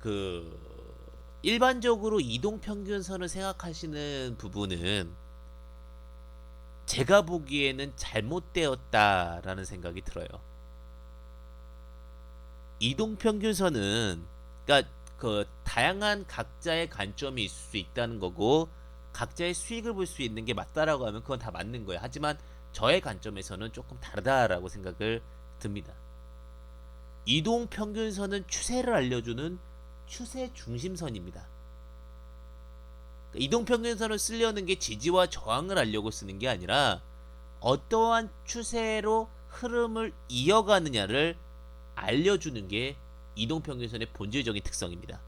그 일반적으로 이동평균선을 생각하시는 부분은 제가 보기에는 잘못되었다라는 생각이 들어요. 이동평균선은 그러니까 그 다양한 각자의 관점이 있을 수 있다는 거고 각자의 수익을 볼 수 있는 게 맞다라고 하면 그건 다 맞는 거예요. 하지만 저의 관점에서는 조금 다르다라고 생각을 듭니다. 이동평균선은 추세를 알려주는 추세 중심선입니다. 그러니까 이동평균선을 쓰려는 게 지지와 저항을 알려고 쓰는 게 아니라 어떠한 추세로 흐름을 이어가느냐를 알려주는 게 이동평균선의 본질적인 특성입니다.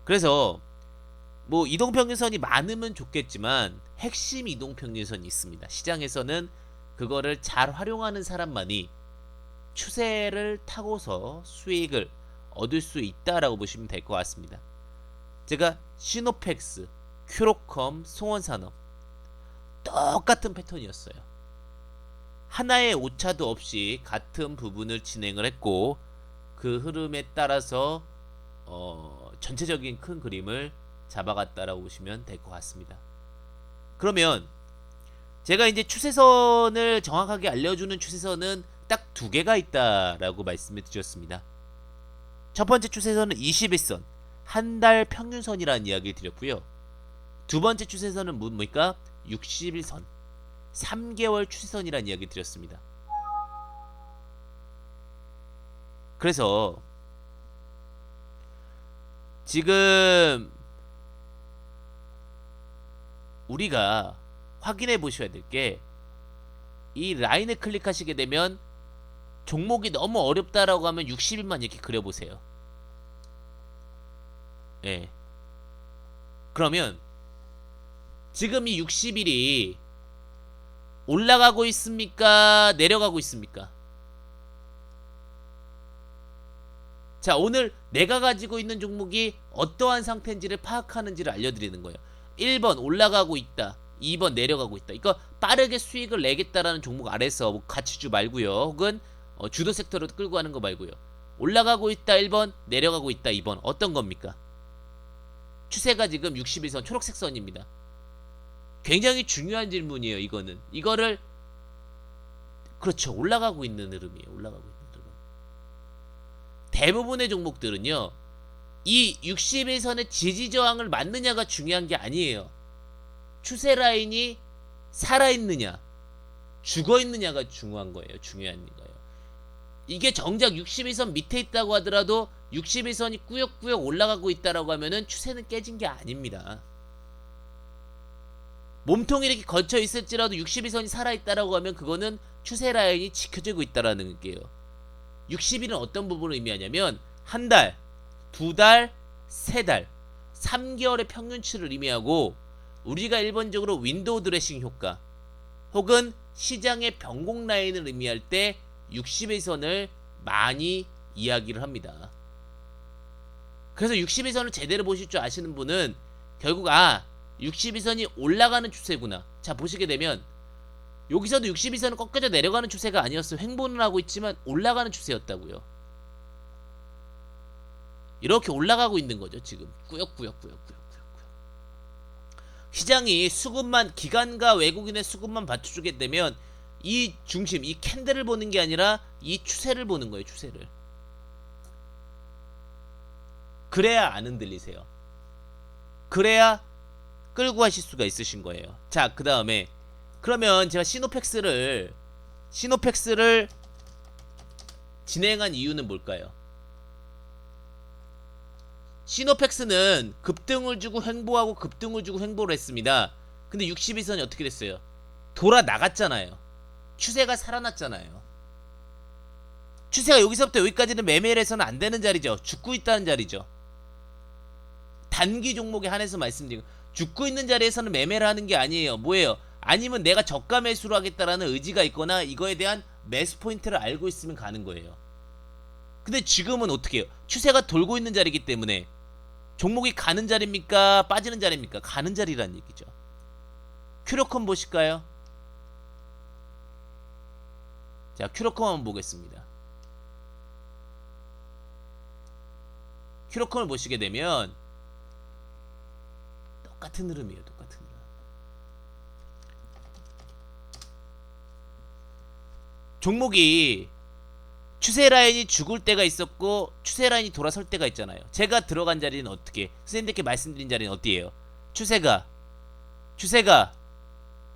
그래서 뭐 이동평균선이 많으면 좋겠지만 핵심 이동평균선이 있습니다. 시장에서는 그거를 잘 활용하는 사람만이 추세를 타고서 수익을 얻을 수 있다라고 보시면 될 것 같습니다. 제가 시노펙스, 큐로컴, 송원산업 똑같은 패턴이었어요. 하나의 오차도 없이 같은 부분을 진행을 했고 그 흐름에 따라서 전체적인 큰 그림을 잡아갔다라고 보시면 될 것 같습니다. 그러면 제가 이제 추세선을 정확하게 알려주는 추세선은 딱 두 개가 있다라고 말씀을 드렸습니다. 첫 번째 추세선은 21선 한 달 평균선이라는 이야기를 드렸고요. 두 번째 추세선은 뭡니까? 61선 3개월 추세선이라는 이야기를 드렸습니다. 그래서 지금 우리가 확인해 보셔야 될 게 이 라인을 클릭하시게 되면 종목이 너무 어렵다라고 하면 60일만 이렇게 그려보세요. 예. 그러면 지금 이 60일이 올라가고 있습니까? 내려가고 있습니까? 자, 오늘 내가 가지고 있는 종목이 어떠한 상태인지를 파악하는지를 알려드리는 거예요. 1번 올라가고 있다. 2번 내려가고 있다. 이거 빠르게 수익을 내겠다라는 종목 아래서 뭐 가치주 말고요. 혹은 주도 섹터로 끌고 가는 거 말고요. 올라가고 있다 1번, 내려가고 있다 2번. 어떤 겁니까? 추세가 지금 61선 초록색 선입니다. 굉장히 중요한 질문이에요, 이거는. 이거를 그렇죠. 올라가고 있는 흐름이에요. 올라가고 있는 흐름. 대부분의 종목들은요. 이 61선의 지지 저항을 맞느냐가 중요한 게 아니에요. 추세 라인이 살아있느냐, 죽어있느냐가 중요한 거예요. 중요한 거예요. 이게 정작 61선 밑에 있다고 하더라도 61선이 꾸역꾸역 올라가고 있다라고 하면은 추세는 깨진 게 아닙니다. 몸통이 이렇게 걸쳐 있을지라도 61선이 살아있다라고 하면 그거는 추세 라인이 지켜지고 있다라는 게요. 60일은 어떤 부분을 의미하냐면 한 달, 두 달, 세 달, 3개월의 평균치를 의미하고 우리가 일반적으로 윈도우 드레싱 효과 혹은 시장의 변곡 라인을 의미할 때 60일선을 많이 이야기를 합니다. 그래서 60일선을 제대로 보실 줄 아시는 분은 결국 60일선이 올라가는 추세구나. 자, 보시게 되면 여기서도 62선은 꺾여져 내려가는 추세가 아니었어요. 횡보는 하고 있지만 올라가는 추세였다고요. 이렇게 올라가고 있는 거죠. 지금 꾸역꾸역. 시장이 수급만 기관과 외국인의 수급만 받쳐주게 되면 이 중심, 이 캔들을 보는 게 아니라 이 추세를 보는 거예요. 추세를. 그래야 안 흔들리세요. 그래야 끌고 가실 수가 있으신 거예요. 자, 그 다음에 그러면 제가 시노펙스를 진행한 이유는 뭘까요? 시노펙스는 급등을 주고 횡보하고 급등을 주고 횡보를 했습니다. 근데 62선이 어떻게 됐어요? 돌아 나갔잖아요. 추세가 살아났잖아요. 추세가 여기서부터 여기까지는 매매를 해서는 안 되는 자리죠. 죽고 있다는 자리죠. 단기 종목에 한해서 말씀드리고 죽고 있는 자리에서는 매매를 하는 게 아니에요. 뭐예요? 아니면 내가 저가 매수를 하겠다라는 의지가 있거나 이거에 대한 매수 포인트를 알고 있으면 가는 거예요. 근데 지금은 어떻게 해요? 추세가 돌고 있는 자리이기 때문에 종목이 가는 자리입니까? 빠지는 자리입니까? 가는 자리란 얘기죠. 큐로컴 보실까요? 자, 큐로컴 한번 보겠습니다. 큐로컴을 보시게 되면 똑같은 흐름이에요. 똑같은 흐름. 종목이 추세 라인이 죽을 때가 있었고 추세 라인이 돌아설 때가 있잖아요. 제가 들어간 자리는 어떻게, 선생님들께 말씀드린 자리는 어디예요? 추세가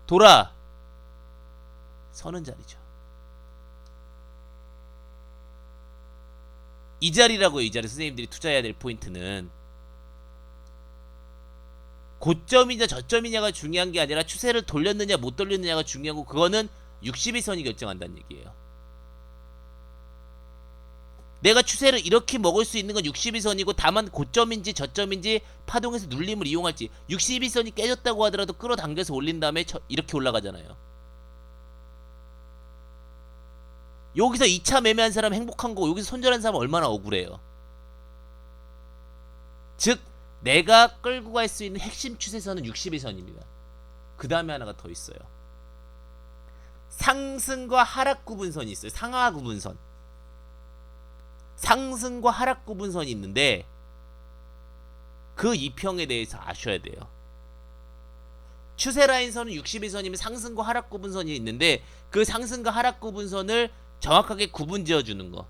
돌아 서는 자리죠. 이 자리라고요. 이 자리 선생님들이 투자해야 될 포인트는 고점이냐 저점이냐가 중요한 게 아니라 추세를 돌렸느냐 못 돌렸느냐가 중요하고, 그거는 62선이 결정한다는 얘기예요. 내가 추세를 이렇게 먹을 수 있는 건 62선이고, 다만 고점인지 저점인지 파동에서 눌림을 이용할지, 62선이 깨졌다고 하더라도 끌어당겨서 올린 다음에 이렇게 올라가잖아요. 여기서 2차 매매한 사람 행복한 거고, 여기서 손절한 사람 얼마나 억울해요. 즉 내가 끌고 갈 수 있는 핵심 추세선은 62선입니다. 그 다음에 하나가 더 있어요. 상승과 하락 구분선이 있어요. 상하 구분선. 상승과 하락 구분선이 있는데 그 이평에 대해서 아셔야 돼요. 추세 라인선은 62선이면 상승과 하락 구분선이 있는데 그 상승과 하락 구분선을 정확하게 구분 지어주는 거.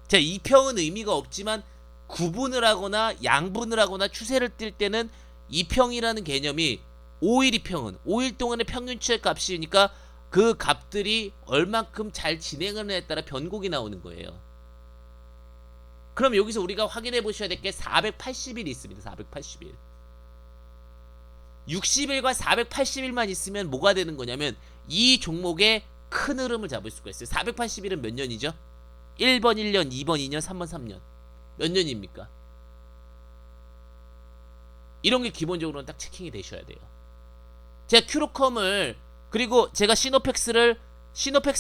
자, 이평은 의미가 없지만 구분을 하거나 양분을 하거나 추세를 띌 때는 이평이라는 개념이 5일 이평은 5일 동안의 평균 추세 값이니까 그 값들이 얼만큼 잘 진행을 하느냐에 따라 변곡이 나오는 거예요. 그럼 여기서 우리가 확인해 보셔야 될 게 480일이 있습니다. 480일. 60일과 480일만 있으면 뭐가 되는 거냐면 이 종목의 큰 흐름을 잡을 수가 있어요. 480일은 몇 년이죠? 1번 1년, 2번 2년, 3번 3년. 몇 년입니까? 이런 게 기본적으로는 딱 체킹이 되셔야 돼요. 제가 큐로컴을, 그리고 제가 시노펙스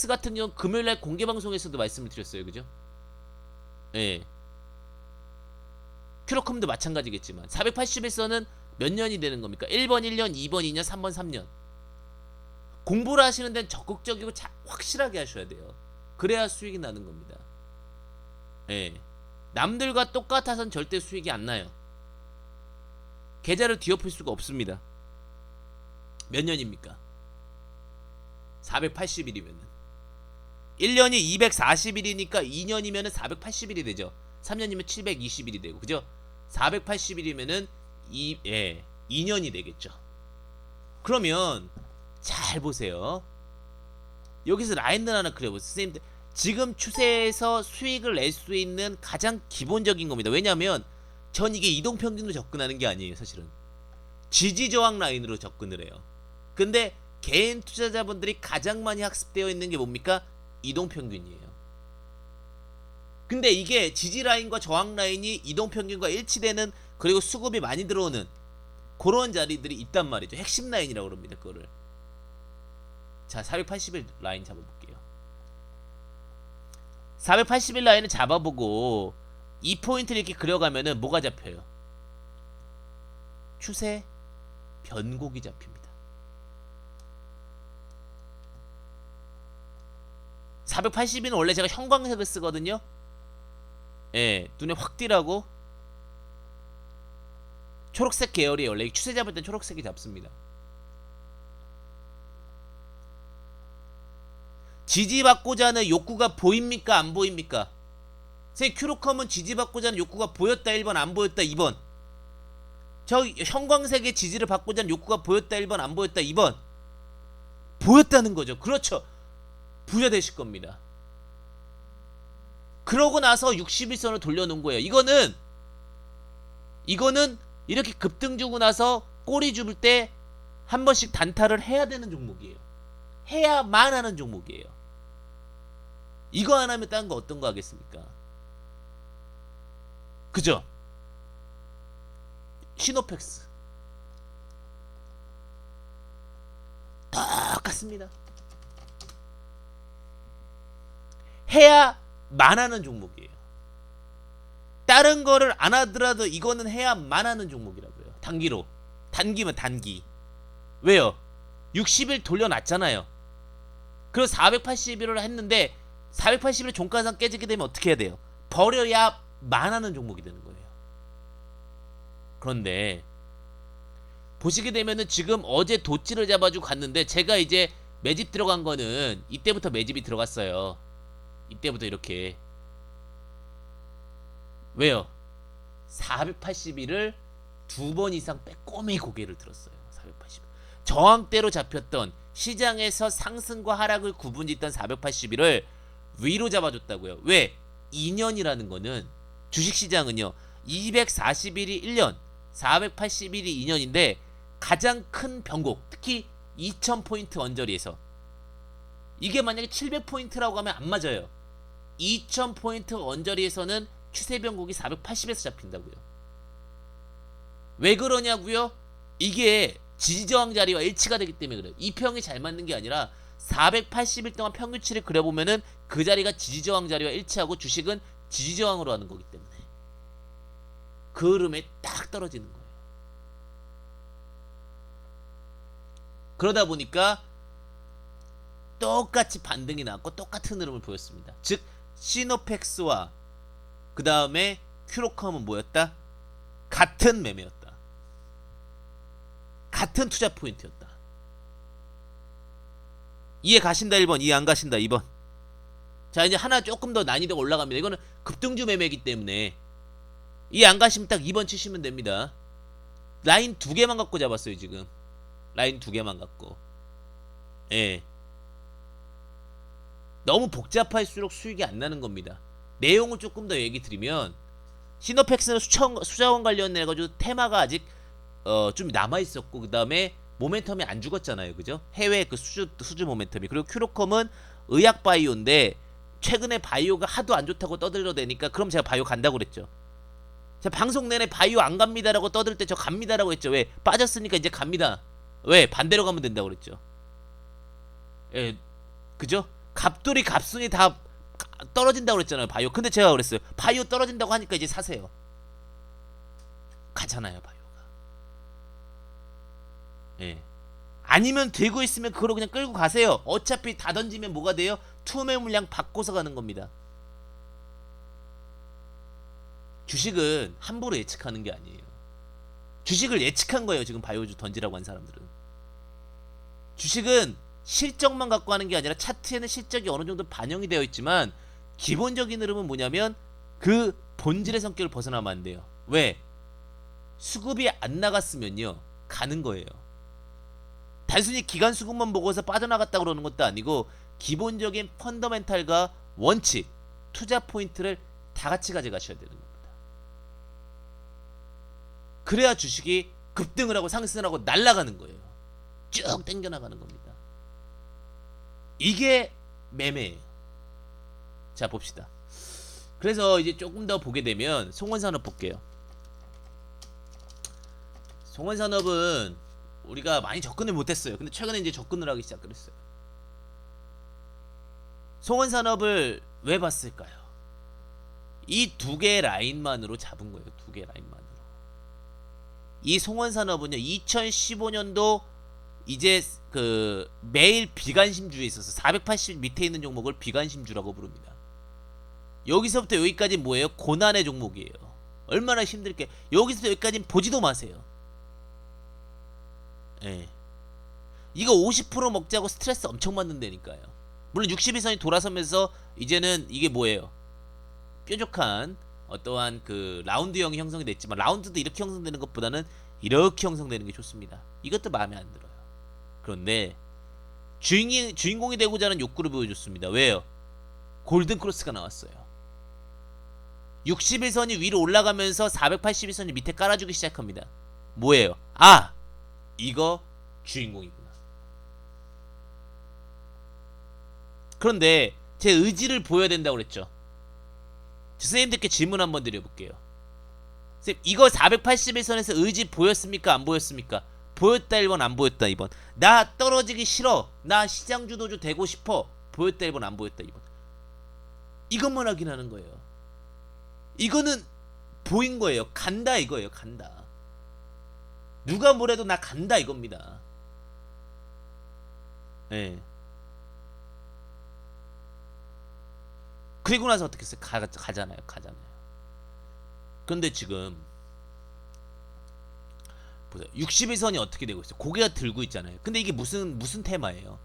같은 경우 금요일날 공개방송에서도 말씀을 드렸어요. 그죠? 예. 큐로컴도 마찬가지겠지만 480에서는 몇 년이 되는 겁니까? 1번 1년, 2번 2년, 3번 3년. 공부를 하시는 데는 적극적이고 확실하게 하셔야 돼요. 그래야 수익이 나는 겁니다. 예. 남들과 똑같아서는 절대 수익이 안 나요. 계좌를 뒤엎을 수가 없습니다. 몇 년입니까? 480일이면은 1년이 240일이니까 2년이면은 480일이 되죠. 3년이면 720일이 되고, 그죠? 480일이면은 2년이 되겠죠. 그러면 잘 보세요. 여기서 라인을 하나 그려보세요. 선생님들, 지금 추세에서 수익을 낼 수 있는 가장 기본적인 겁니다. 왜냐하면 전 이게 이동평균으로 접근하는 게 아니에요. 사실은 지지저항 라인으로 접근을 해요. 근데 개인 투자자분들이 가장 많이 학습되어 있는 게 뭡니까? 이동평균이에요. 근데 이게 지지라인과 저항라인이 이동평균과 일치되는, 그리고 수급이 많이 들어오는 그런 자리들이 있단 말이죠. 핵심 라인이라고 그럽니다. 그거를. 자, 480일 라인 잡아볼게요. 480일 라인을 잡아보고 이 포인트를 이렇게 그려가면은 뭐가 잡혀요? 추세 변곡이 잡힙니다. 480일은 원래 제가 형광색을 쓰거든요. 예, 눈에 확 띄라고. 초록색 계열이 원래 추세 잡을 땐 초록색이 잡습니다. 지지받고자 하는 욕구가 보입니까? 안 보입니까? 선생님, 큐로컴은 지지받고자 하는 욕구가 보였다 1번, 안 보였다 2번. 저 형광색의 지지를 받고자 하는 욕구가 보였다 1번, 안 보였다 2번. 보였다는 거죠. 그렇죠. 부여되실 겁니다. 그러고 나서 61선을 돌려놓은 거예요. 이거는 이렇게 급등 주고 나서 꼬리 줍을 때 한 번씩 단타를 해야 되는 종목이에요. 해야만 하는 종목이에요. 이거 안 하면 다른 거 어떤 거 하겠습니까? 그죠? 시노펙스 똑같습니다. 해야만 하는 종목이에요. 다른 거를 안 하더라도 이거는 해야만 하는 종목이라고요. 단기면 단기. 왜요? 60일 돌려놨잖아요. 그리고 480일을 했는데 480일 종가상 깨지게 되면 어떻게 해야 돼요? 버려야 만하는 종목이 되는 거예요. 그런데 보시게 되면은 지금 어제 도치를 잡아주고 갔는데 제가 이제 매집 들어간 거는 이때부터 매집이 들어갔어요. 이때부터 이렇게. 왜요? 480일을 두 번 이상 빼꼼히 고개를 들었어요. 480일. 저항대로 잡혔던 시장에서 상승과 하락을 구분짓던 480일을 위로 잡아줬다고요. 왜? 2년이라는 거는 주식시장은요. 240일이 1년, 480일이 2년인데 가장 큰 변곡, 특히 2000포인트 언저리에서 이게 만약에 700포인트라고 하면 안 맞아요. 2000포인트 언저리에서는 추세 변곡이 480에서 잡힌다고요. 왜 그러냐고요? 이게 지지저항 자리와 일치가 되기 때문에 그래요. 이 평이 잘 맞는 게 아니라 480일 동안 평균치를 그려보면은 그 자리가 지지저항 자리와 일치하고 주식은 지지저항으로 하는 거기 때문에 그 흐름에 딱 떨어지는 거예요. 그러다 보니까 똑같이 반등이 나왔고 똑같은 흐름을 보였습니다. 즉 시노펙스와 그 다음에 큐로컴은 뭐였다? 같은 매매였다. 같은 투자 포인트였다. 이해 가신다 1번, 이해 안 가신다 2번. 자, 이제 하나 조금 더 난이도가 올라갑니다. 이거는 급등주 매매이기 때문에 이해 안 가시면 딱 2번 치시면 됩니다. 라인 두 개만 갖고 잡았어요 지금. 라인 두 개만 갖고. 예. 너무 복잡할수록 수익이 안 나는 겁니다. 내용을 조금 더 얘기 드리면 시노펙스는 수자원 관련해 가지고 테마가 아직 좀 남아 있었고 그 다음에 모멘텀이 안 죽었잖아요, 그죠? 해외 그 수주 모멘텀이. 그리고 큐로컴은 의약 바이오인데 최근에 바이오가 하도 안 좋다고 떠들어대니까 그럼 제가 바이오 간다고 그랬죠. 제가 방송 내내 바이오 안 갑니다라고 떠들 때 저 갑니다라고 했죠. 왜? 빠졌으니까 이제 갑니다. 왜? 반대로 가면 된다고 그랬죠. 예, 그죠? 갑돌이 갑순이 다 떨어진다고 그랬잖아요, 바이오. 근데 제가 그랬어요. 바이오 떨어진다고 하니까 이제 사세요. 가잖아요, 바이오가. 예. 아니면 되고 있으면 그걸로 그냥 끌고 가세요. 어차피 다 던지면 뭐가 돼요? 투매 물량 바꿔서 가는 겁니다. 주식은 함부로 예측하는 게 아니에요. 주식을 예측한 거예요, 지금 바이오주 던지라고 한 사람들은. 주식은 실적만 갖고 하는 게 아니라 차트에는 실적이 어느 정도 반영이 되어 있지만 기본적인 흐름은 뭐냐면 그 본질의 성격을 벗어나면 안 돼요. 왜? 수급이 안 나갔으면요 가는 거예요. 단순히 기간 수급만 보고서 빠져나갔다 그러는 것도 아니고 기본적인 펀더멘탈과 원칙, 투자 포인트를 다 같이 가져가셔야 되는 겁니다. 그래야 주식이 급등을 하고 상승을 하고 날아가는 거예요. 쭉 땡겨나가는 겁니다. 이게 매매예요. 자, 봅시다. 그래서 이제 조금 더 보게 되면 송원산업 볼게요. 송원산업은 우리가 많이 접근을 못했어요. 근데 최근에 이제 접근을 하기 시작했어요. 송원산업을 왜 봤을까요? 이 두 개의 라인만으로 잡은 거예요. 두 개의 라인만으로. 이 송원산업은요 2015년도 이제 그 매일 비관심주에 있어서 480 밑에 있는 종목을 비관심주라고 부릅니다. 여기서부터 여기까지 뭐예요? 고난의 종목이에요. 얼마나 힘들게. 여기서부터 여기까지는 보지도 마세요. 예. 이거 50% 먹자고 스트레스 엄청 받는다니까요. 물론 62선이 돌아서면서 이제는 이게 뭐예요? 뾰족한 어떠한 그 라운드형이 형성이 됐지만 라운드도 이렇게 형성되는 것보다는 이렇게 형성되는 게 좋습니다. 이것도 마음에 안 들어요. 그런데 주인공이 되고자 하는 욕구를 보여줬습니다. 왜요? 골든크로스가 나왔어요. 61선이 위로 올라가면서 481선이 밑에 깔아주기 시작합니다. 뭐예요? 아! 이거 주인공이구나. 그런데 제 의지를 보여야 된다고 그랬죠. 선생님들께 질문 한번 드려볼게요. 선생님, 이거 481선에서 의지 보였습니까? 안 보였습니까? 보였다 1번, 안 보였다 2번. 나 떨어지기 싫어. 나 시장주도주 되고 싶어. 보였다 1번, 안 보였다 2번. 이것만 확인하는 거예요. 이거는 보인 거예요. 간다 이거예요. 간다. 누가 뭐래도 나 간다 이겁니다. 예. 그리고 나서 어떻게 했어요? 가잖아요. 그런데 지금 보세요. 61선이 어떻게 되고 있어요? 고개가 들고 있잖아요. 근데 이게 무슨 테마예요?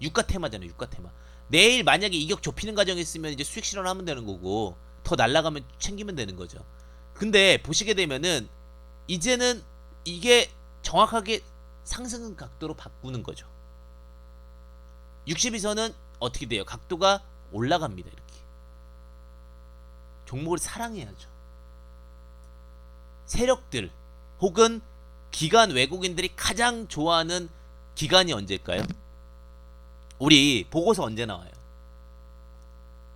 유가 테마잖아요. 유가 테마. 내일 만약에 이격 좁히는 과정이 있으면 이제 수익 실현하면 되는 거고 더 날아가면 챙기면 되는 거죠. 근데 보시게 되면은 이제는 이게 정확하게 상승 각도로 바꾸는 거죠. 62선은 어떻게 돼요? 각도가 올라갑니다. 이렇게. 종목을 사랑해야죠. 세력들 혹은 기관 외국인들이 가장 좋아하는 기간이 언제일까요? 우리 보고서 언제 나와요?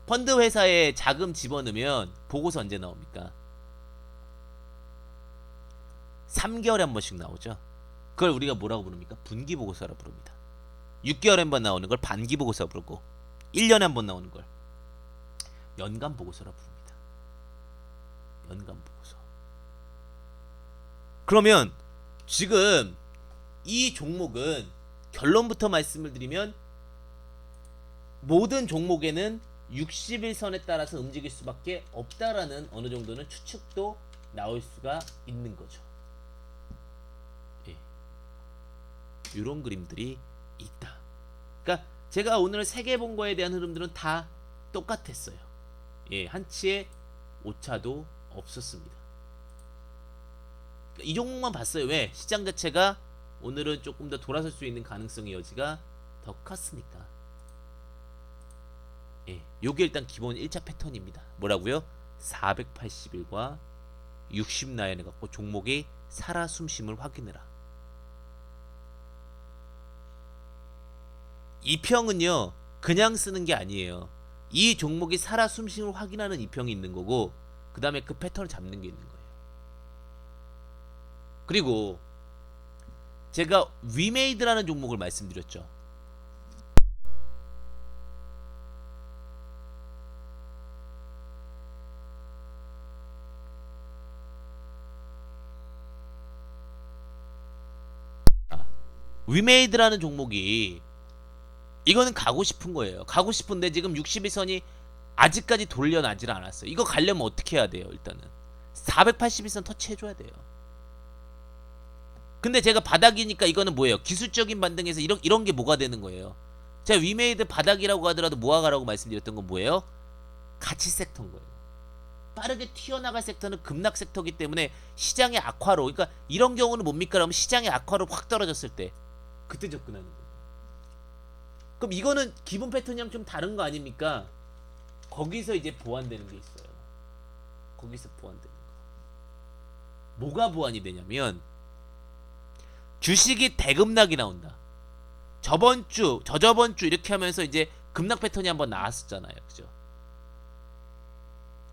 펀드 회사에 자금 집어넣으면 보고서 언제 나옵니까? 3개월에 한 번씩 나오죠. 그걸 우리가 뭐라고 부릅니까? 분기 보고서라고 부릅니다. 6개월에 한 번 나오는 걸 반기 보고서 부르고 1년에 한 번 나오는 걸 연간 보고서라고 부릅니다. 연간 보고서. 그러면 지금 이 종목은 결론부터 말씀을 드리면 모든 종목에는 61선에 따라서 움직일 수밖에 없다라는 어느 정도는 추측도 나올 수가 있는 거죠. 예. 이런 그림들이 있다. 그러니까 제가 오늘 세 개 본 거에 대한 흐름들은 다 똑같았어요. 예, 한치의 오차도 없었습니다. 이 종목만 봤어요. 왜? 시장 자체가 오늘은 조금 더 돌아설 수 있는 가능성의 여지가 더 컸으니까. 예, 요게 일단 기본 1차 패턴입니다. 뭐라고요? 480일과 60라인을 갖고 종목이 살아 숨쉼을 확인해라. 이 평은요 그냥 쓰는 게 아니에요. 이 종목이 살아 숨쉼을 확인하는 이 평이 있는 거고 그 다음에 그 패턴을 잡는 게 있는 거예요. 그리고 제가 위메이드라는 종목을 말씀드렸죠. 위메이드라는 종목이 이거는 가고 싶은 거예요. 가고 싶은데 지금 61선이 아직까지 돌려나질 않았어요. 이거 가려면 어떻게 해야 돼요? 일단은 481선 터치해줘야 돼요. 근데 제가 바닥이니까 이거는 뭐예요? 기술적인 반등에서 이런 게 뭐가 되는 거예요? 제가 위메이드 바닥이라고 하더라도 모아가라고 말씀드렸던 건 뭐예요? 가치 섹터인 거예요. 빠르게 튀어나갈 섹터는 급락 섹터이기 때문에 시장의 악화로, 그러니까 이런 경우는 뭡니까? 그러면 시장의 악화로 확 떨어졌을 때 그때 접근하는 거예요. 그럼 이거는 기본 패턴이랑 좀 다른 거 아닙니까? 거기서 이제 보완되는 게 있어요. 거기서 보완되는 거. 뭐가 보완이 되냐면 주식이 대급락이 나온다. 저번 주, 저저번 주 이렇게 하면서 이제 급락 패턴이 한번 나왔었잖아요. 그죠?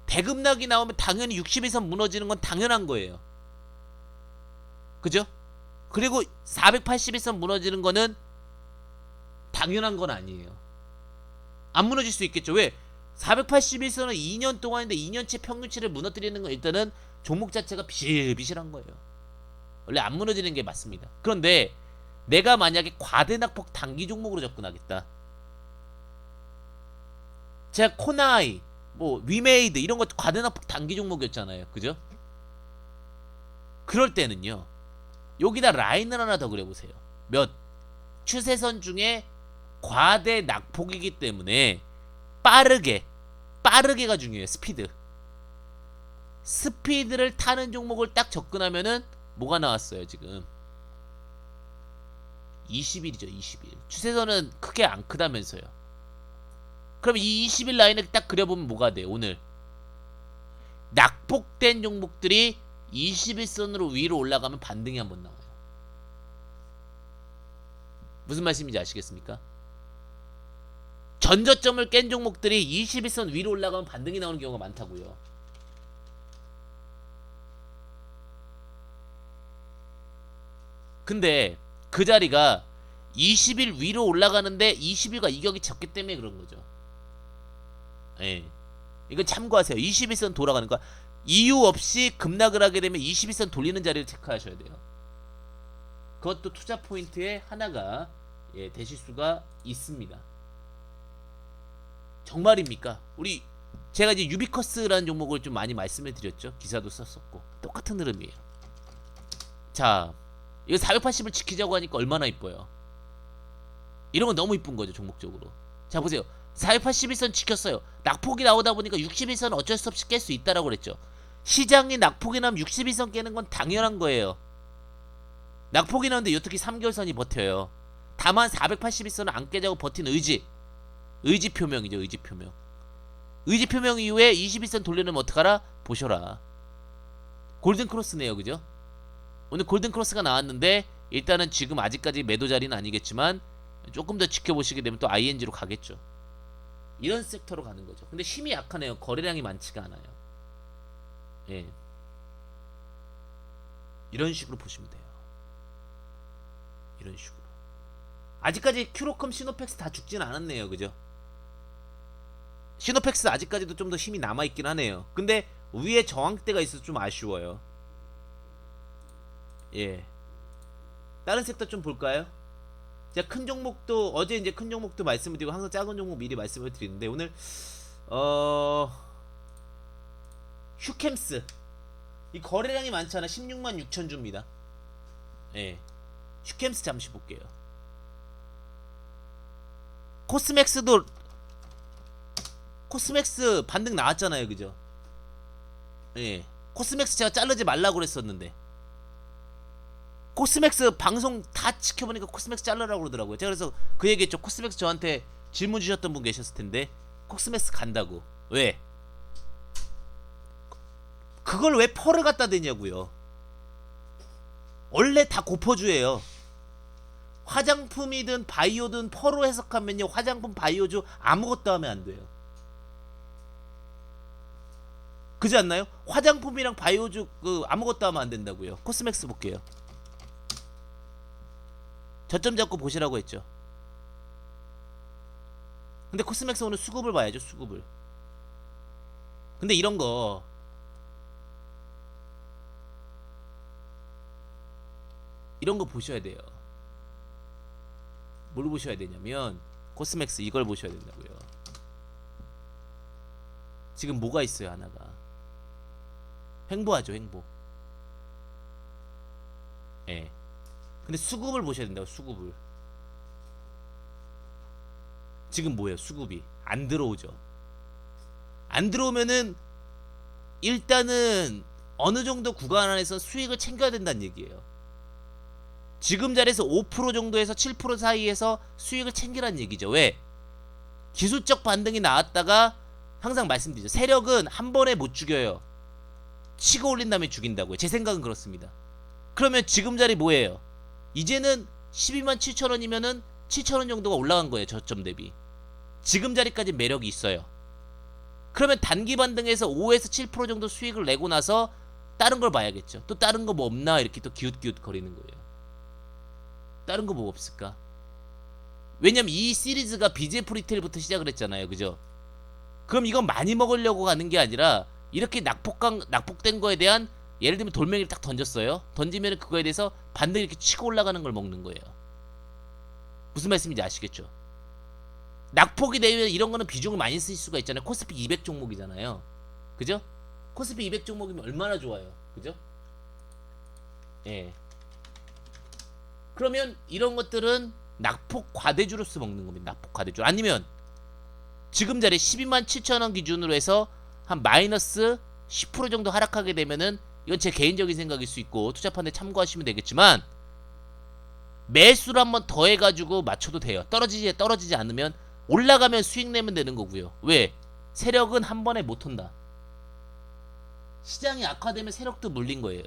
대급락이 나오면 당연히 60일선 무너지는 건 당연한 거예요. 그죠? 그리고 481선 무너지는 거는 당연한 건 아니에요. 안 무너질 수 있겠죠. 왜? 481선은 2년 동안인데 2년치 평균치를 무너뜨리는 건 일단은 종목 자체가 비실비실한 거예요. 원래 안 무너지는 게 맞습니다. 그런데 내가 만약에 과대낙폭 단기 종목으로 접근하겠다. 제가 코나이, 뭐 위메이드 이런 것도 과대낙폭 단기 종목이었잖아요. 그죠? 그럴 때는요. 여기다 라인을 하나 더 그려보세요. 몇? 추세선 중에 과대 낙폭이기 때문에 빠르게가 중요해요. 스피드를 타는 종목을 딱 접근하면은 뭐가 나왔어요 지금? 20일이죠. 20일. 추세선은 크게 안 크다면서요. 그럼 이 20일 라인을 딱 그려보면 뭐가 돼? 오늘 낙폭된 종목들이 21선으로 위로 올라가면 반등이 한번 나와요. 무슨 말씀인지 아시겠습니까? 전저점을 깬 종목들이 21선 위로 올라가면 반등이 나오는 경우가 많다고요. 근데 그 자리가 20일 위로 올라가는데 20일과 이격이 적기 때문에 그런 거죠. 예. 이건 참고하세요. 21선 돌아가는 거 이유 없이 급락을 하게 되면 21선 돌리는 자리를 체크하셔야 돼요. 그것도 투자 포인트의 하나가 되실 수가 있습니다. 정말입니까? 우리 제가 이제 유비커스라는 종목을 좀 많이 말씀을 드렸죠. 기사도 썼었고 똑같은 흐름이에요. 자, 이거 480을 지키자고 하니까 얼마나 이뻐요. 이런 건 너무 이쁜 거죠, 종목적으로. 자, 보세요. 481선 지켰어요. 낙폭이 나오다 보니까 61선 어쩔 수 없이 깰 수 있다라고 그랬죠. 시장이 낙폭이 나면 61선 깨는 건 당연한 거예요. 낙폭이 나는데 어떻게 3개월선이 버텨요. 다만 481선을 안 깨자고 버틴 의지 표명이죠. 의지 표명. 의지 표명 이후에 21선 돌려놓으면 어떡하라? 보셔라. 골든크로스네요. 그죠? 오늘 골든크로스가 나왔는데 일단은 지금 아직까지 매도 자리는 아니겠지만 조금 더 지켜보시게 되면 또 ING로 가겠죠. 이런 섹터로 가는 거죠. 근데 힘이 약하네요. 거래량이 많지가 않아요. 예. 이런 식으로 보시면 돼요. 이런 식으로. 아직까지 큐로컴, 시노펙스 다 죽진 않았네요. 그죠? 시노펙스 아직까지도 좀 더 힘이 남아있긴 하네요. 근데 위에 저항대가 있어서 좀 아쉬워요. 예. 다른 섹터 좀 볼까요? 제가 큰 종목도 어제 이제 큰 종목도 말씀을 드리고 항상 작은 종목 미리 말씀을 드리는데 오늘 휴캠스 이 거래량이 많잖아. 16만 6천 주입니다. 예. 휴캠스 잠시 볼게요. 코스맥스도 코스맥스 반등 나왔잖아요. 그죠? 예. 코스맥스 제가 자르지 말라고 그랬었는데 코스맥스 방송 다 지켜보니까 코스맥스 자르라고 그러더라고요. 제가 그래서 그 얘기했죠. 코스맥스 저한테 질문 주셨던 분 계셨을 텐데 코스맥스 간다고. 왜? 그걸 왜 펄을 갖다 대냐고요. 원래 다 고퍼주예요. 화장품이든 바이오든 펄로 해석하면요. 화장품 바이오주 아무것도 하면 안 돼요. 그지 않나요? 화장품이랑 바이오주 아무것도 하면 안 된다고요. 코스맥스 볼게요. 저점 잡고 보시라고 했죠. 근데 코스맥스 오늘 수급을 봐야죠. 수급을. 근데 이런 거 보셔야 돼요. 뭘 보셔야 되냐면 코스맥스 이걸 보셔야 된다고요. 지금 뭐가 있어요. 하나가 횡보하죠. 횡보. 예. 근데 수급을 보셔야 된다고. 수급을. 지금 뭐예요? 수급이 안 들어오죠. 안 들어오면은 일단은 어느 정도 구간 안에서 수익을 챙겨야 된다는 얘기예요. 지금 자리에서 5% 정도에서 7% 사이에서 수익을 챙기라는 얘기죠. 왜? 기술적 반등이 나왔다가 항상 말씀드리죠. 세력은 한 번에 못 죽여요. 치고 올린 다음에 죽인다고요. 제 생각은 그렇습니다. 그러면 지금 자리 뭐예요? 이제는 12만 7천 원이면은 7천 원 정도가 올라간 거예요. 저점 대비. 지금 자리까지 매력이 있어요. 그러면 단기 반등에서 5에서 7% 정도 수익을 내고 나서 다른 걸 봐야겠죠. 또 다른 거 뭐 없나 이렇게 또 기웃기웃 거리는 거예요. 다른 거 뭐 없을까? 왜냐면 이 시리즈가 BJF 리테일부터 시작을 했잖아요. 그죠? 그럼 이건 많이 먹으려고 가는 게 아니라 이렇게 낙폭된 거에 대한 예를 들면 돌멩이를 딱 던졌어요. 던지면 그거에 대해서 반등 이렇게 치고 올라가는 걸 먹는 거예요. 무슨 말씀인지 아시겠죠? 낙폭이 되면 이런 거는 비중을 많이 쓸 수가 있잖아요. 코스피 200 종목이잖아요. 그죠? 코스피 200 종목이면 얼마나 좋아요. 그죠? 예. 그러면 이런 것들은 낙폭 과대주로서 먹는 겁니다. 낙폭 과대주. 아니면 지금 자리 12만 7천 원 기준으로 해서 한 마이너스 10% 정도 하락하게 되면은 이건 제 개인적인 생각일 수 있고 투자판에 참고하시면 되겠지만 매수를 한번 더 해가지고 맞춰도 돼요. 떨어지지 않으면 올라가면 수익 내면 되는 거고요. 왜? 세력은 한 번에 못 온다. 시장이 악화되면 세력도 물린 거예요.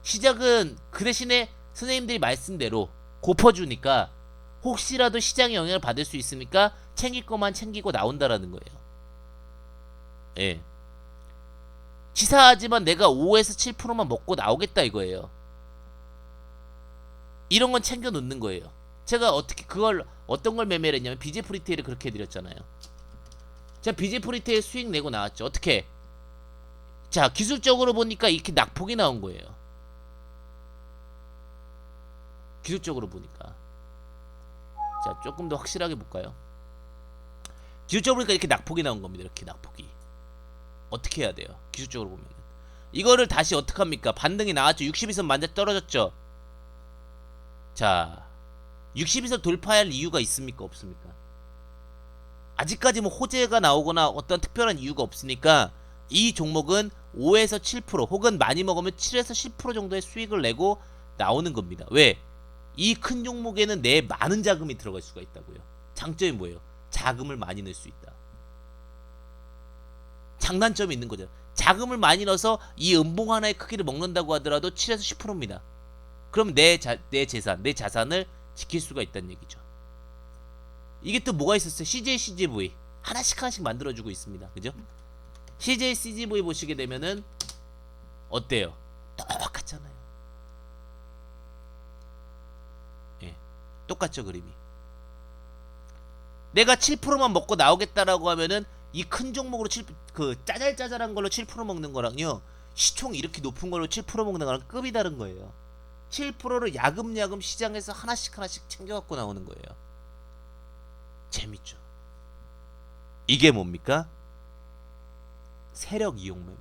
시작은 그 대신에 선생님들이 말씀대로 고퍼주니까 혹시라도 시장에 영향을 받을 수 있으니까 챙길 것만 챙기고 나온다라는 거예요. 예. 치사하지만 내가 5에서 7%만 먹고 나오겠다 이거예요. 이런 건 챙겨 놓는 거예요. 제가 어떻게 그걸 어떤 걸 매매를 했냐면 BJF 리테일을 그렇게 해드렸잖아요. 자, BJF 리테일 수익 내고 나왔죠. 어떻게? 자, 기술적으로 보니까 이렇게 낙폭이 나온 거예요. 기술적으로 보니까. 자, 조금 더 확실하게 볼까요? 기술적으로 보니까 이렇게 낙폭이 나온 겁니다. 이렇게 낙폭이. 어떻게 해야 돼요? 기술적으로 보면은. 이거를 다시 어떻게 합니까? 반등이 나왔죠. 62선 만져 떨어졌죠. 자, 62선 돌파할 이유가 있습니까? 없습니까? 아직까지 뭐 호재가 나오거나 어떤 특별한 이유가 없으니까 이 종목은 5에서 7% 혹은 많이 먹으면 7에서 10% 정도의 수익을 내고 나오는 겁니다. 왜? 이 큰 종목에는 내 많은 자금이 들어갈 수가 있다고요. 장점이 뭐예요? 자금을 많이 넣을 수 있다. 장단점이 있는 거죠. 자금을 많이 넣어서 이 음봉 하나의 크기를 먹는다고 하더라도 7에서 10%입니다. 그럼 내 재산, 내 자산을 지킬 수가 있다는 얘기죠. 이게 또 뭐가 있었어요? CJ, CGV 하나씩 하나씩 만들어주고 있습니다. 그죠? CJ, CGV 보시게 되면은 어때요? 똑같잖아요. 예, 똑같죠 그림이. 내가 7%만 먹고 나오겠다라고 하면은 이 큰 종목으로 그 짜잘짜잘한 걸로 7% 먹는 거랑요, 시총 이렇게 높은 걸로 7% 먹는 거랑 급이 다른 거예요. 7%를 야금야금 시장에서 하나씩 하나씩 챙겨갖고 나오는 거예요. 재밌죠. 이게 뭡니까? 세력 이용 매매.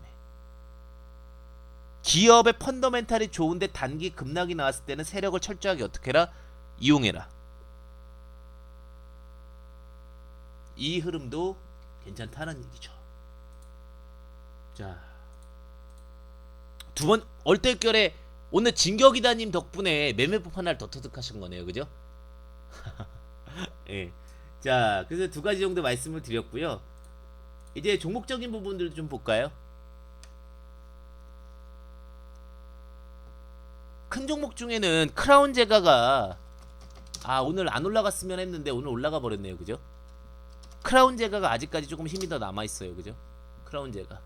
기업의 펀더멘탈이 좋은데 단기 급락이 나왔을 때는 세력을 철저하게 어떻게 해라? 이용해라. 이 흐름도 괜찮다는 얘기죠. 자, 두 번 얼떨결에 오늘 진격이다님 덕분에 매매법 하나를 더 터득하신 거네요, 그죠? 예. 자, 그래서 두 가지 정도 말씀을 드렸고요. 이제 종목적인 부분들 좀 볼까요? 큰 종목 중에는 크라운 제가가 오늘 안 올라갔으면 했는데 오늘 올라가 버렸네요, 그죠? 크라운 제가가 아직까지 조금 힘이 더 남아 있어요, 그죠? 크라운 제가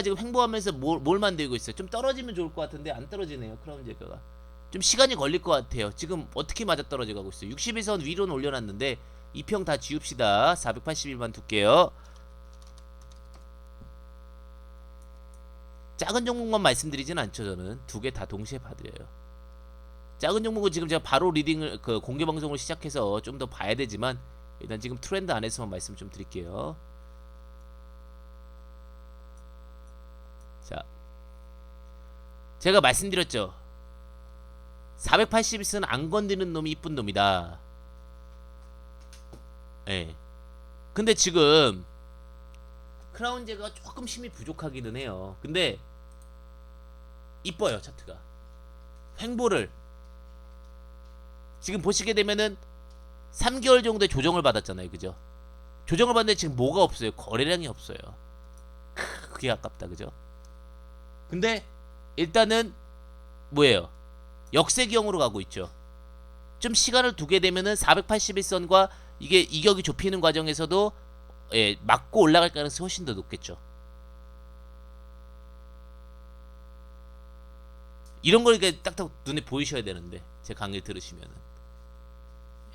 지금 횡보하면서 뭘 만들고 있어요? 좀 떨어지면 좋을 것 같은데 안 떨어지네요. 크라운 제가가 좀 시간이 걸릴 것 같아요. 지금 어떻게 맞아 떨어져 가고 있어요. 61선 위로는 올려놨는데 2평 다 지웁시다. 481만 둘게요. 작은 종목만 말씀드리진 않죠. 저는 두 개 다 동시에 봐드려요. 작은 종목은 지금 제가 바로 리딩을 공개 방송을 시작해서 좀 더 봐야 되지만 일단 지금 트렌드 안에서만 말씀 좀 드릴게요. 자, 제가 말씀드렸죠. 481선은 안 건드는 놈이 이쁜 놈이다. 예. 근데 지금 크라운 제가 조금 힘이 부족하기는 해요. 근데 이뻐요 차트가. 횡보를 지금 보시게 되면은 3개월 정도의 조정을 받았잖아요, 그죠? 조정을 받는데 지금 뭐가 없어요? 거래량이 없어요. 그게 아깝다, 그죠? 근데 일단은 뭐예요? 역세기형으로 가고 있죠. 좀 시간을 두게 되면은 481선과 이게 이격이 좁히는 과정에서도 맞고 올라갈 가능성이 훨씬 더 높겠죠. 이런 걸 이렇게 딱딱 눈에 보이셔야 되는데 제 강의 들으시면은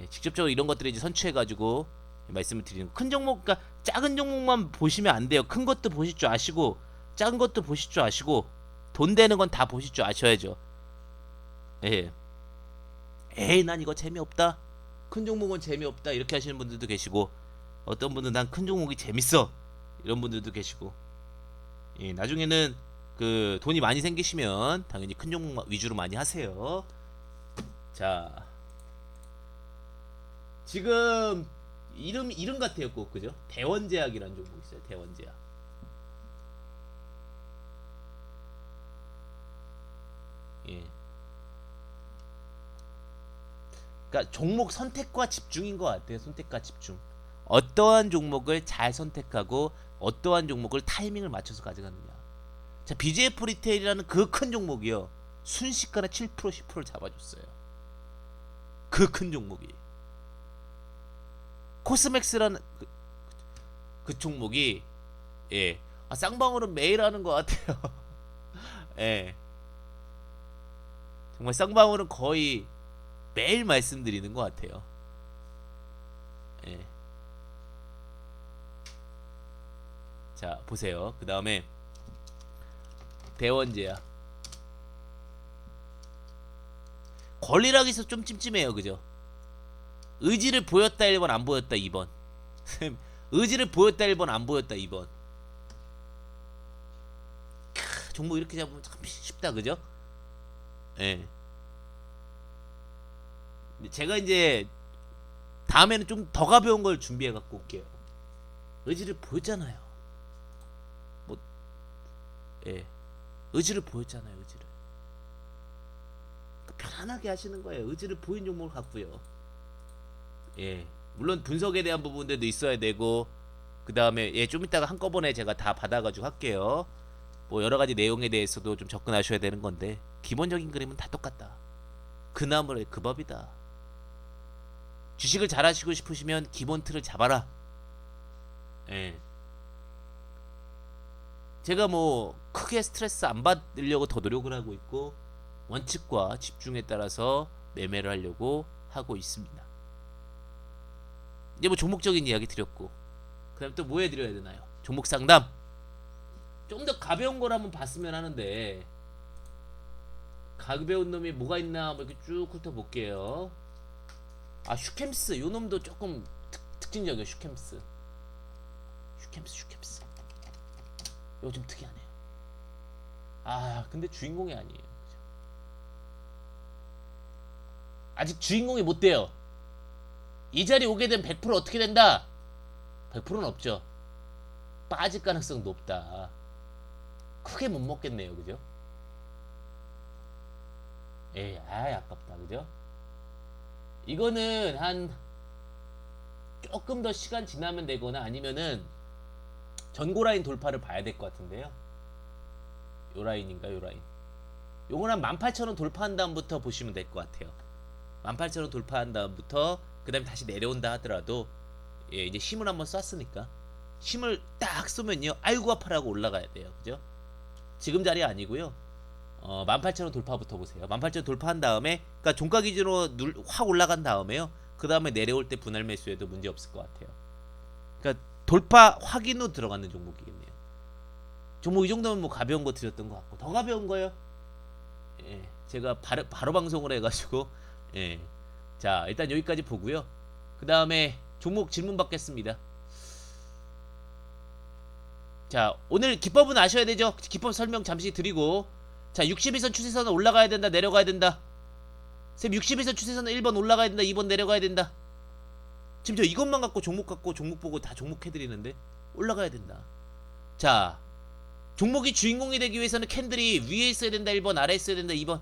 직접적으로 이런 것들을 이제 선취해가지고 말씀을 드리는 거. 큰 종목, 그러니까 작은 종목만 보시면 안 돼요. 큰 것도 보실 줄 아시고 작은 것도 보실 줄 아시고 돈 되는 건 다 보실 줄 아셔야죠. 예. 에이 난 이거 재미없다. 큰 종목은 재미없다. 이렇게 하시는 분들도 계시고 어떤 분은 난 큰 종목이 재밌어. 이런 분들도 계시고. 예, 나중에는 그 돈이 많이 생기시면 당연히 큰 종목 위주로 많이 하세요. 자, 지금 이름 같아요, 꼭 그죠? 대원제약이라는 종목 있어요. 대원제약. 예. 그러니까 종목 선택과 집중인 것 같아요. 선택과 집중. 어떠한 종목을 잘 선택하고 어떠한 종목을 타이밍을 맞춰서 가져가느냐. 자, BJF 리테일이라는 그 큰 종목이요. 순식간에 7% 10%를 잡아줬어요. 그 큰 종목이. 코스맥스라는 그 종목이 쌍방울은 매일 하는 것 같아요. 예. 정말 쌍방울은 거의 매일 말씀드리는 것 같아요. 예. 자, 보세요. 그 다음에 대원제약. 권리락에서 좀 찜찜해요, 그죠? 의지를 보였다 1번, 안 보였다 2번. 의지를 보였다 1번, 안 보였다 2번. 종목 이렇게 잡으면 참 쉽다, 그죠? 예. 제가 이제 다음에는 좀 더 가벼운 걸 준비해 갖고 올게요. 의지를 보였잖아요. 뭐, 예. 의지를 보였잖아요, 의지를. 편안하게 하시는 거예요. 의지를 보인 종목을 갖고요. 예. 물론 분석에 대한 부분들도 있어야 되고, 그 다음에, 예, 좀 이따가 한꺼번에 제가 다 받아가지고 할게요. 뭐, 여러 가지 내용에 대해서도 좀 접근하셔야 되는 건데, 기본적인 그림은 다 똑같다. 그 나물의 그 법이다. 주식을 잘 하시고 싶으시면 기본 틀을 잡아라. 예. 제가 뭐 크게 스트레스 안 받으려고 더 노력을 하고 있고 원칙과 집중에 따라서 매매를 하려고 하고 있습니다. 이제 뭐 종목적인 이야기 드렸고 그다음 또 뭐 해드려야 되나요? 종목 상담. 좀 더 가벼운 걸 한번 봤으면 하는데 가벼운 놈이 뭐가 있나 뭐 이렇게 쭉 훑어볼게요. 아 슈캠스 요 놈도 조금 특징적이에요. 슈캠스 이거 좀 특이하네요. 아 근데 주인공이 아니에요. 그죠? 아직 주인공이 못 돼요. 이 자리 오게 되면 100% 어떻게 된다? 100%는 없죠. 빠질 가능성 높다. 크게 못 먹겠네요. 그죠? 에이 아깝다. 그죠? 이거는 한 조금 더 시간 지나면 되거나 아니면은 전고 라인 돌파를 봐야 될 것 같은데요. 요 라인인가 요 라인. 요건 한 18,000원 돌파한 다음부터 보시면 될 것 같아요. 18,000원 돌파한 다음부터 그 다음에 다시 내려온다 하더라도 예, 이제 힘을 한번 쐈으니까 힘을 딱 쏘면요 아이고 아파라고 올라가야 돼요. 그죠? 지금 자리 아니고요. 18,000원 돌파부터 보세요. 18,000원 돌파한 다음에 그러니까 종가 기준으로 확 올라간 다음에요. 그 다음에 내려올 때 분할 매수해도 문제 없을 것 같아요. 그러니까 돌파 확인 후 들어가는 종목이겠네요. 종목 이 정도면 뭐 가벼운 거 드렸던 것 같고 더 가벼운 거요? 예, 제가 바로 방송을 해가지고 예, 자 일단 여기까지 보고요. 그 다음에 종목 질문 받겠습니다. 자 오늘 기법은 아셔야 되죠? 기법 설명 잠시 드리고 자 61선 추세선은 올라가야 된다 내려가야 된다. 쌤 61선 추세선은 1번 올라가야 된다 2번 내려가야 된다. 지금 저 이것만 갖고 종목 보고 다 종목 해드리는데 올라가야 된다. 자 종목이 주인공이 되기 위해서는 캔들이 위에 있어야 된다 1번 아래에 있어야 된다 2번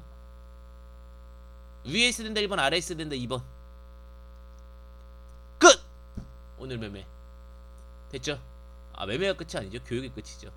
위에 있어야 된다 1번 아래에 있어야 된다 2번 끝! 오늘 매매 됐죠? 아 매매가 끝이 아니죠 교육이 끝이죠.